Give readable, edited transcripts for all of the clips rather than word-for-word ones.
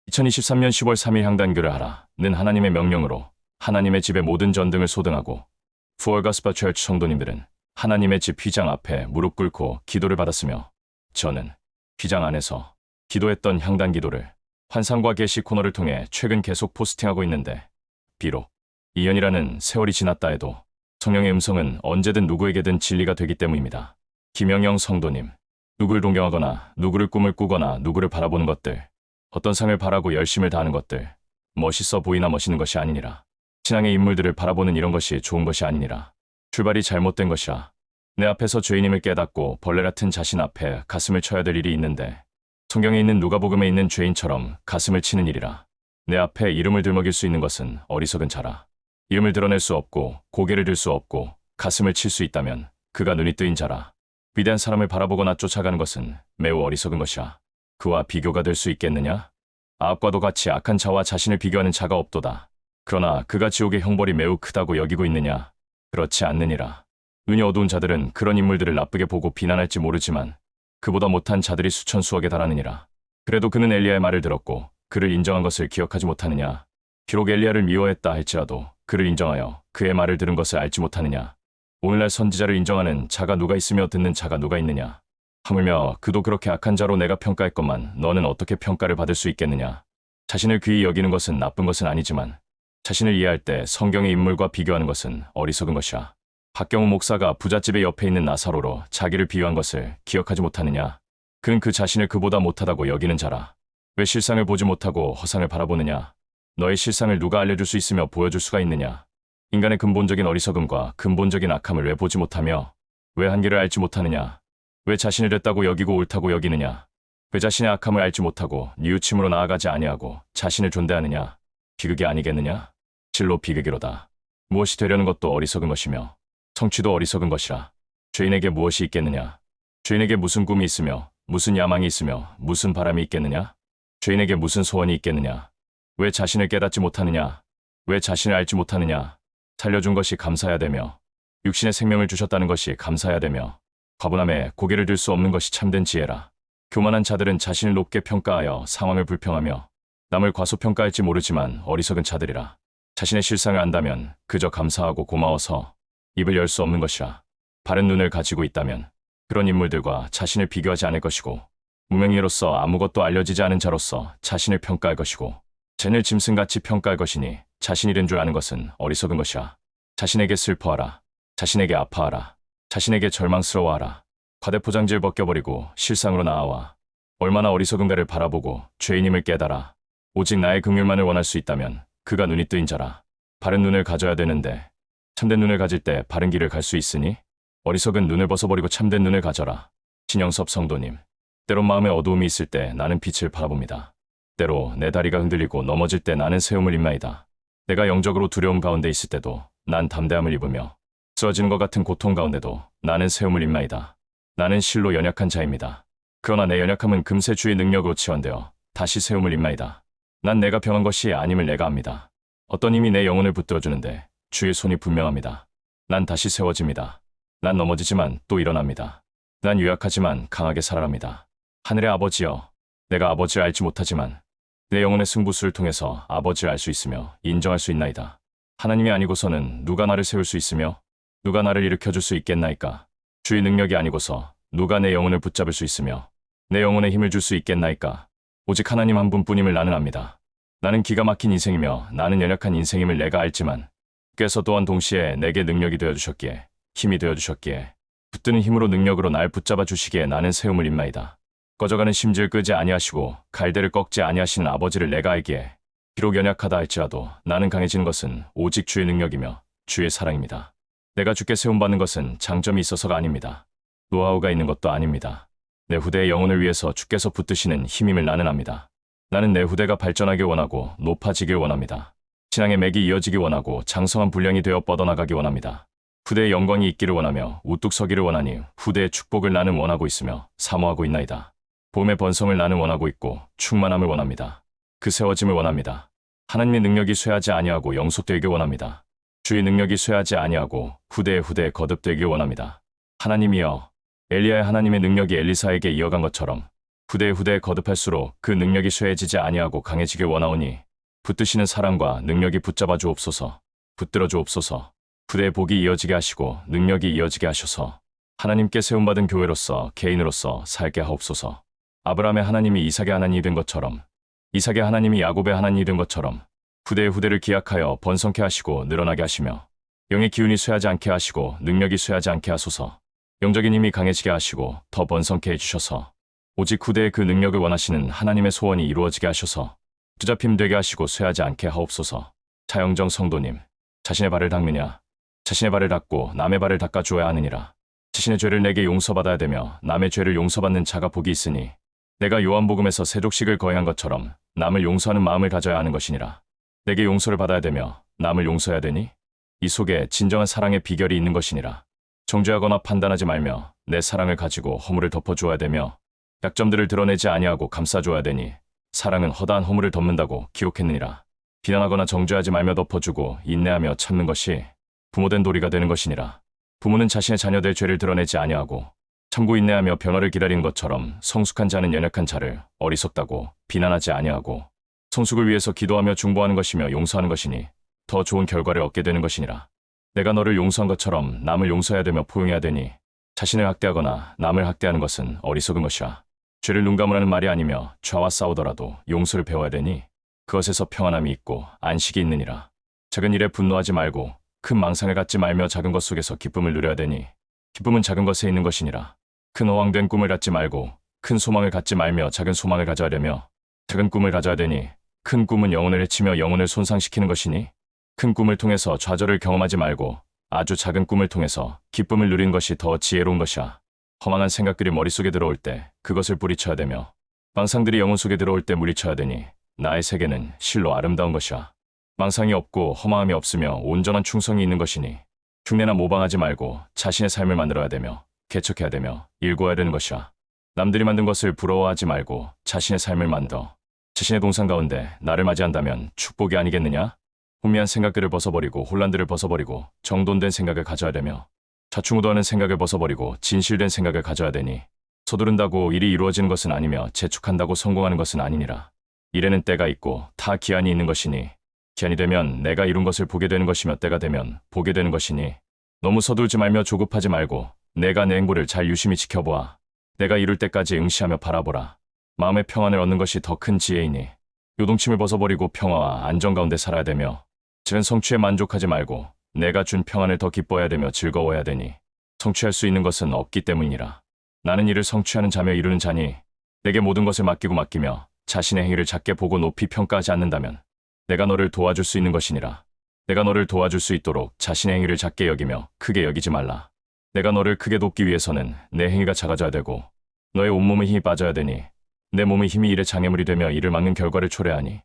2023년 10월 3일 향단교를 하라는 하나님의 명령으로 하나님의 집의 모든 전등을 소등하고 푸얼가스파 철치 성도님들은 하나님의 집 휘장 앞에 무릎 꿇고 기도를 받았으며 저는 휘장 안에서 기도했던 향단 기도를 환상과 계시 코너를 통해 최근 계속 포스팅하고 있는데 비록 2년이라는 세월이 지났다 해도 성령의 음성은 언제든 누구에게든 진리가 되기 때문입니다. 김영영 성도님, 누구를 동경하거나 누구를 꿈을 꾸거나 누구를 바라보는 것들, 어떤 상을 바라고 열심을 다하는 것들, 멋있어 보이나 멋있는 것이 아니니라. 신앙의 인물들을 바라보는 이런 것이 좋은 것이 아니니라. 출발이 잘못된 것이라. 내 앞에서 죄인임을 깨닫고 벌레 같은 자신 앞에 가슴을 쳐야 될 일이 있는데 성경에 있는 누가복음에 있는 죄인처럼 가슴을 치는 일이라. 내 앞에 이름을 들먹일 수 있는 것은 어리석은 자라. 이름을 드러낼 수 없고 고개를 들 수 없고 가슴을 칠 수 있다면 그가 눈이 뜨인 자라. 위대한 사람을 바라보거나 쫓아가는 것은 매우 어리석은 것이라. 그와 비교가 될 수 있겠느냐? 아합과도 같이 악한 자와 자신을 비교하는 자가 없도다. 그러나 그가 지옥의 형벌이 매우 크다고 여기고 있느냐? 그렇지 않느니라. 눈이 어두운 자들은 그런 인물들을 나쁘게 보고 비난할지 모르지만 그보다 못한 자들이 수천 수억에 달하느니라. 그래도 그는 엘리야의 말을 들었고 그를 인정한 것을 기억하지 못하느냐? 비록 엘리야를 미워했다 할지라도 그를 인정하여 그의 말을 들은 것을 알지 못하느냐? 오늘날 선지자를 인정하는 자가 누가 있으며 듣는 자가 누가 있느냐? 하물며 그도 그렇게 악한 자로 내가 평가했건만 너는 어떻게 평가를 받을 수 있겠느냐? 자신을 귀히 여기는 것은 나쁜 것은 아니지만 자신을 이해할 때 성경의 인물과 비교하는 것은 어리석은 것이라. 박경우 목사가 부잣집의 옆에 있는 나사로로 자기를 비유한 것을 기억하지 못하느냐? 그는 그 자신을 그보다 못하다고 여기는 자라. 왜 실상을 보지 못하고 허상을 바라보느냐? 너의 실상을 누가 알려줄 수 있으며 보여줄 수가 있느냐? 인간의 근본적인 어리석음과 근본적인 악함을 왜 보지 못하며 왜 한계를 알지 못하느냐? 왜 자신을 됐다고 여기고 옳다고 여기느냐? 왜 자신의 악함을 알지 못하고 뉘우침으로 나아가지 아니하고 자신을 존대하느냐? 비극이 아니겠느냐? 실로 비극이로다. 무엇이 되려는 것도 어리석은 것이며 성취도 어리석은 것이라. 죄인에게 무엇이 있겠느냐? 죄인에게 무슨 꿈이 있으며 무슨 야망이 있으며 무슨 바람이 있겠느냐? 죄인에게 무슨 소원이 있겠느냐? 왜 자신을 깨닫지 못하느냐? 왜 자신을 알지 못하느냐? 살려준 것이 감사해야 되며 육신의 생명을 주셨다는 것이 감사해야 되며 과분함에 고개를 들 수 없는 것이 참된 지혜라. 교만한 자들은 자신을 높게 평가하여 상황을 불평하며 남을 과소평가할지 모르지만 어리석은 자들이라. 자신의 실상을 안다면 그저 감사하고 고마워서 입을 열 수 없는 것이라. 바른 눈을 가지고 있다면 그런 인물들과 자신을 비교하지 않을 것이고 무명인으로서 아무것도 알려지지 않은 자로서 자신을 평가할 것이고 쟤를 짐승같이 평가할 것이니 자신이 된 줄 아는 것은 어리석은 것이라. 자신에게 슬퍼하라. 자신에게 아파하라. 자신에게 절망스러워하라. 과대포장지를 벗겨버리고 실상으로 나아와 얼마나 어리석은가를 바라보고 죄인임을 깨달아. 오직 나의 긍휼만을 원할 수 있다면 그가 눈이 뜨인 자라. 바른 눈을 가져야 되는데 참된 눈을 가질 때 바른 길을 갈 수 있으니 어리석은 눈을 벗어버리고 참된 눈을 가져라. 신영섭 성도님, 때론 마음에 어두움이 있을 때 나는 빛을 바라봅니다. 때로 내 다리가 흔들리고 넘어질 때 나는 세움을 입나이다. 내가 영적으로 두려움 가운데 있을 때도 난 담대함을 입으며 쓰러지는 것 같은 고통 가운데도 나는 세움을 입나이다. 나는 실로 연약한 자입니다. 그러나 내 연약함은 금세 주의 능력으로 치환되어 다시 세움을 입나이다. 난 내가 병한 것이 아님을 내가 압니다. 어떤 힘이 내 영혼을 붙들어주는데 주의 손이 분명합니다. 난 다시 세워집니다. 난 넘어지지만 또 일어납니다. 난 유약하지만 강하게 살아갑니다. 하늘의 아버지여, 내가 아버지를 알지 못하지만 내 영혼의 승부수를 통해서 아버지를 알 수 있으며 인정할 수 있나이다. 하나님이 아니고서는 누가 나를 세울 수 있으며 누가 나를 일으켜줄 수 있겠나이까? 주의 능력이 아니고서 누가 내 영혼을 붙잡을 수 있으며 내 영혼에 힘을 줄 수 있겠나이까? 오직 하나님 한 분뿐임을 나는 압니다. 나는 기가 막힌 인생이며 나는 연약한 인생임을 내가 알지만 께서 또한 동시에 내게 능력이 되어주셨기에 힘이 되어주셨기에 붙드는 힘으로 능력으로 날 붙잡아 주시기에 나는 세움을 입나이다. 꺼져가는 심지를 끄지 아니하시고 갈대를 꺾지 아니하시는 아버지를 내가 알기에 비록 연약하다 할지라도 나는 강해지는 것은 오직 주의 능력이며 주의 사랑입니다. 내가 주께 세움받는 것은 장점이 있어서가 아닙니다. 노하우가 있는 것도 아닙니다. 내 후대의 영혼을 위해서 주께서 붙드시는 힘임을 나는 압니다. 나는 내 후대가 발전하길 원하고 높아지길 원합니다. 신앙의 맥이 이어지기 원하고 장성한 분량이 되어 뻗어나가기 원합니다. 후대의 영광이 있기를 원하며 우뚝 서기를 원하니 후대의 축복을 나는 원하고 있으며 사모하고 있나이다. 봄의 번성을 나는 원하고 있고 충만함을 원합니다. 그 세워짐을 원합니다. 하나님의 능력이 쇠하지 아니하고 영속되길 원합니다. 주의 능력이 쇠하지 아니하고 후대에 거듭되길 원합니다. 하나님이여, 엘리야의 하나님의 능력이 엘리사에게 이어간 것처럼 후대에 거듭할수록 그 능력이 쇠해지지 아니하고 강해지길 원하오니 붙드시는 사랑과 능력이 붙잡아 주옵소서. 붙들어 주옵소서. 후대의 복이 이어지게 하시고 능력이 이어지게 하셔서 하나님께 세움받은 교회로서 개인으로서 살게 하옵소서. 아브라함의 하나님이 이삭의 하나님이 된 것처럼, 이삭의 하나님이 야곱의 하나님이 된 것처럼 후대를 기약하여 번성케 하시고 늘어나게 하시며 영의 기운이 쇠하지 않게 하시고 능력이 쇠하지 않게 하소서. 영적인 힘이 강해지게 하시고 더 번성케 해주셔서 오직 후대의 그 능력을 원하시는 하나님의 소원이 이루어지게 하셔서 투잡힘 되게 하시고 쇠하지 않게 하옵소서. 차영정 성도님, 자신의 발을 닦느냐? 자신의 발을 닦고 남의 발을 닦아 주어야 하느니라. 자신의 죄를 내게 용서받아야 되며 남의 죄를 용서받는 자가 복이 있으니 내가 요한복음에서 세족식을 거행한 것처럼 남을 용서하는 마음을 가져야 하는 것이니라. 내게 용서를 받아야 되며 남을 용서해야 되니 이 속에 진정한 사랑의 비결이 있는 것이니라. 정죄하거나 판단하지 말며 내 사랑을 가지고 허물을 덮어주어야 되며 약점들을 드러내지 아니하고 감싸줘야 되니 사랑은 허다한 허물을 덮는다고 기록했느니라. 비난하거나 정죄하지 말며 덮어주고 인내하며 참는 것이 부모된 도리가 되는 것이니라. 부모는 자신의 자녀들 죄를 드러내지 아니하고 참고 인내하며 변화를 기다리는 것처럼 성숙한 자는 연약한 자를 어리석다고 비난하지 아니하고 성숙을 위해서 기도하며 중보하는 것이며 용서하는 것이니 더 좋은 결과를 얻게 되는 것이니라. 내가 너를 용서한 것처럼 남을 용서해야 되며 포용해야 되니 자신을 학대하거나 남을 학대하는 것은 어리석은 것이라. 죄를 눈감으라는 말이 아니며 죄와 싸우더라도 용서를 배워야 되니 그것에서 평안함이 있고 안식이 있느니라. 작은 일에 분노하지 말고 큰 망상을 갖지 말며 작은 것 속에서 기쁨을 누려야 되니 기쁨은 작은 것에 있는 것이니라. 큰 허황된 꿈을 갖지 말고 큰 소망을 갖지 말며 작은 소망을 가져야 되며 작은 꿈을 가져야 되니 큰 꿈은 영혼을 해치며 영혼을 손상시키는 것이니 큰 꿈을 통해서 좌절을 경험하지 말고 아주 작은 꿈을 통해서 기쁨을 누리는 것이 더 지혜로운 것이야. 허망한 생각들이 머릿속에 들어올 때 그것을 뿌리쳐야 되며 망상들이 영혼 속에 들어올 때 물리쳐야 되니 나의 세계는 실로 아름다운 것이야. 망상이 없고 허망함이 없으며 온전한 충성이 있는 것이니 흉내나 모방하지 말고 자신의 삶을 만들어야 되며 개척해야 되며 일구어야 되는 것이야. 남들이 만든 것을 부러워하지 말고 자신의 삶을 만들어 자신의 동상 가운데 나를 맞이한다면 축복이 아니겠느냐? 혼미한 생각들을 벗어버리고 혼란들을 벗어버리고 정돈된 생각을 가져야 되며 좌충우돌하는 생각을 벗어버리고 진실된 생각을 가져야 되니 서두른다고 일이 이루어지는 것은 아니며 재촉한다고 성공하는 것은 아니니라. 일에는 때가 있고 다 기한이 있는 것이니 기한이 되면 내가 이룬 것을 보게 되는 것이며 때가 되면 보게 되는 것이니 너무 서둘지 말며 조급하지 말고 내가 내 행보를 잘 유심히 지켜보아 내가 이룰 때까지 응시하며 바라보라. 마음의 평안을 얻는 것이 더 큰 지혜이니 요동침을 벗어버리고 평화와 안정 가운데 살아야 되며 작은 성취에 만족하지 말고 내가 준 평안을 더 기뻐해야 되며 즐거워해야 되니 성취할 수 있는 것은 없기 때문이라. 나는 이를 성취하는 자며 이루는 자니 내게 모든 것을 맡기며 자신의 행위를 작게 보고 높이 평가하지 않는다면 내가 너를 도와줄 수 있는 것이니라. 내가 너를 도와줄 수 있도록 자신의 행위를 작게 여기며 크게 여기지 말라. 내가 너를 크게 돕기 위해서는 내 행위가 작아져야 되고 너의 온몸의 힘이 빠져야 되니 내 몸의 힘이 일의 장애물이 되며 이를 막는 결과를 초래하니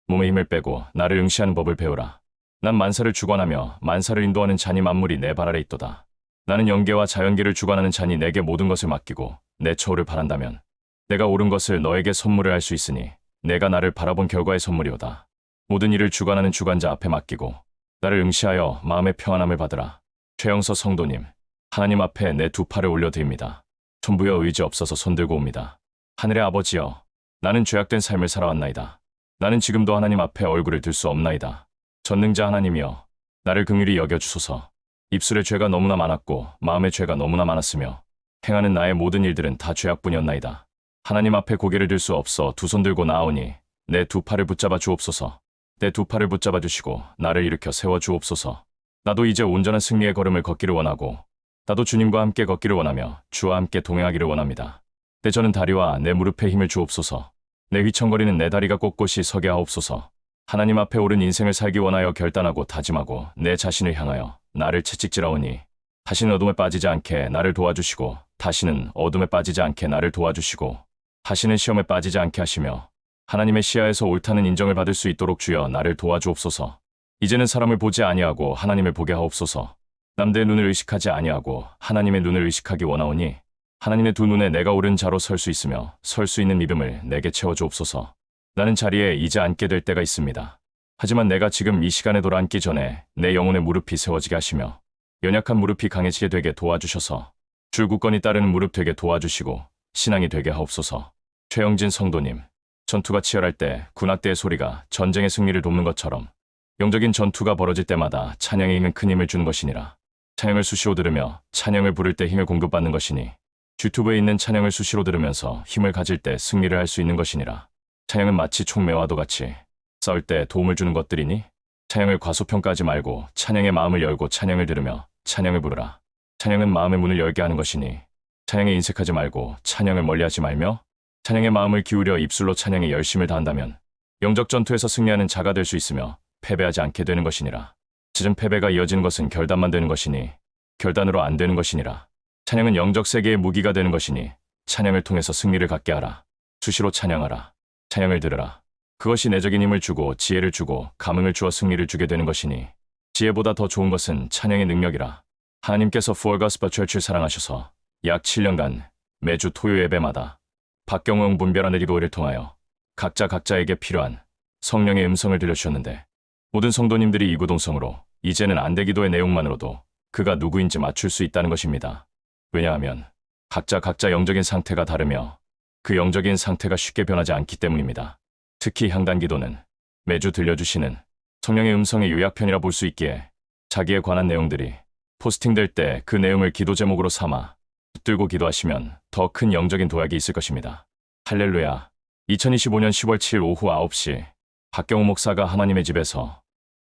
몸의 힘을 빼고 나를 응시하는 법을 배우라. 난 만사를 주관하며 만사를 인도하는 자니 만물이 내 발 아래 있도다. 나는 영계와 자연계를 주관하는 자니 내게 모든 것을 맡기고 내 처우를 바란다면 내가 옳은 것을 너에게 선물을 할 수 있으니 내가 나를 바라본 결과의 선물이오다. 모든 일을 주관하는 주관자 앞에 맡기고 나를 응시하여 마음의 평안함을 받으라. 최영서 성도님, 하나님 앞에 내 두 팔을 올려드립니다. 천부여 의지 없어서 손들고 옵니다. 하늘의 아버지여, 나는 죄악된 삶을 살아왔나이다. 나는 지금도 하나님 앞에 얼굴을 들 수 없나이다. 전능자 하나님이여, 나를 긍휼히 여겨주소서. 입술의 죄가 너무나 많았고 마음의 죄가 너무나 많았으며 행하는 나의 모든 일들은 다 죄악뿐이었나이다. 하나님 앞에 고개를 들 수 없어 두 손 들고 나아오니 내 두 팔을 붙잡아 주옵소서. 내 두 팔을 붙잡아 주시고 나를 일으켜 세워 주옵소서. 나도 이제 온전한 승리의 걸음을 걷기를 원하고 나도 주님과 함께 걷기를 원하며 주와 함께 동행하기를 원합니다. 내 저는 다리와 내 무릎에 힘을 주옵소서. 내 휘청거리는 내 다리가 꼿꼿이 서게 하옵소서. 하나님 앞에 옳은 인생을 살기 원하여 결단하고 다짐하고 내 자신을 향하여 나를 채찍질하오니 다시는 어둠에 빠지지 않게 나를 도와주시고 다시는 어둠에 빠지지 않게 나를 도와주시고 다시는 시험에 빠지지 않게 하시며 하나님의 시야에서 옳다는 인정을 받을 수 있도록 주여 나를 도와주옵소서. 이제는 사람을 보지 아니하고 하나님을 보게 하옵소서. 남들의 눈을 의식하지 아니하고 하나님의 눈을 의식하기 원하오니 하나님의 두 눈에 내가 옳은 자로 설 수 있으며 설 수 있는 믿음을 내게 채워주옵소서. 나는 자리에 이제 앉게 될 때가 있습니다. 하지만 내가 지금 이 시간에 돌아앉기 전에 내 영혼의 무릎이 세워지게 하시며 연약한 무릎이 강해지게 되게 도와주셔서 줄굳건히 따르는 무릎 되게 도와주시고 신앙이 되게 하옵소서. 최영진 성도님, 전투가 치열할 때 군악대의 소리가 전쟁의 승리를 돕는 것처럼 영적인 전투가 벌어질 때마다 찬양의 힘은 큰 힘을 주는 것이니라. 찬양을 수시로 들으며 찬양을 부를 때 힘을 공급받는 것이니 유튜브에 있는 찬양을 수시로 들으면서 힘을 가질 때 승리를 할 수 있는 것이니라. 찬양은 마치 총매와도 같이 싸울 때 도움을 주는 것들이니 찬양을 과소평가하지 말고 찬양의 마음을 열고 찬양을 들으며 찬양을 부르라. 찬양은 마음의 문을 열게 하는 것이니 찬양에 인색하지 말고 찬양을 멀리하지 말며 찬양의 마음을 기울여 입술로 찬양에 열심을 다한다면 영적 전투에서 승리하는 자가 될 수 있으며 패배하지 않게 되는 것이니라. 짖은 패배가 이어지는 것은 결단만 되는 것이니 결단으로 안 되는 것이니라. 찬양은 영적 세계의 무기가 되는 것이니 찬양을 통해서 승리를 갖게 하라. 수시로 찬양하라. 찬양을 들으라. 그것이 내적인 힘을 주고 지혜를 주고 감흥을 주어 승리를 주게 되는 것이니 지혜보다 더 좋은 것은 찬양의 능력이라. 하나님께서 푸얼가스퍼 철치를 사랑하셔서 약 7년간 매주 토요 예배마다 박경웅 분별하는 리브오를 통하여 각자에게 필요한 성령의 음성을 들려주셨는데 모든 성도님들이 이구동성으로 이제는 안대기도의 내용만으로도 그가 누구인지 맞출 수 있다는 것입니다. 왜냐하면 각자 영적인 상태가 다르며 그 영적인 상태가 쉽게 변하지 않기 때문입니다. 특히 향단기도는 매주 들려주시는 성령의 음성의 요약편이라 볼 수 있기에 자기에 관한 내용들이 포스팅될 때 그 내용을 기도 제목으로 삼아 붙들고 기도하시면 더 큰 영적인 도약이 있을 것입니다. 할렐루야. 2025년 10월 7일 오후 9시 박경우 목사가 하나님의 집에서